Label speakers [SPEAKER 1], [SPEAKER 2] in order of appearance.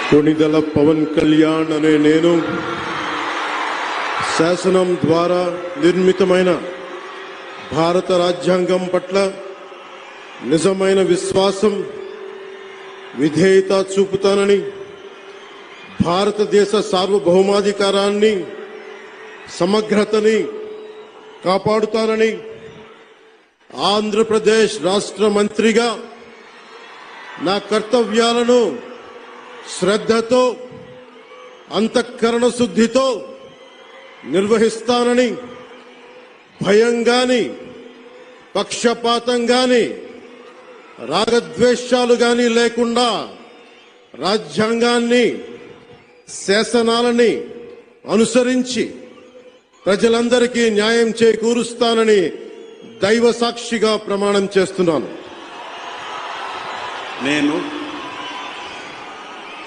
[SPEAKER 1] కొణిదెల పవన్ కళ్యాణ్ అనే నేను శాసనం ద్వారా నిర్మితమైన భారత రాజ్యాంగం పట్ల నిజమైన విశ్వాసం విధేయత చూపుతానని, భారతదేశ సార్వభౌమాధికారాన్ని సమగ్రతని కాపాడుతానని, ఆంధ్రప్రదేశ్ రాష్ట్ర మంత్రిగా నా కర్తవ్యాలను శ్రద్ధతో అంతఃకరణ శుద్ధితో నిర్వహిస్తానని, భయం గాని పక్షపాతం గాని రాగద్వేషాలు గాని లేకుండా రాజ్యాంగాన్ని శాసనాలని అనుసరించి ప్రజలందరికీ న్యాయం చేకూరుస్తానని దైవ సాక్షిగా ప్రమాణం చేస్తున్నాను.
[SPEAKER 2] నేను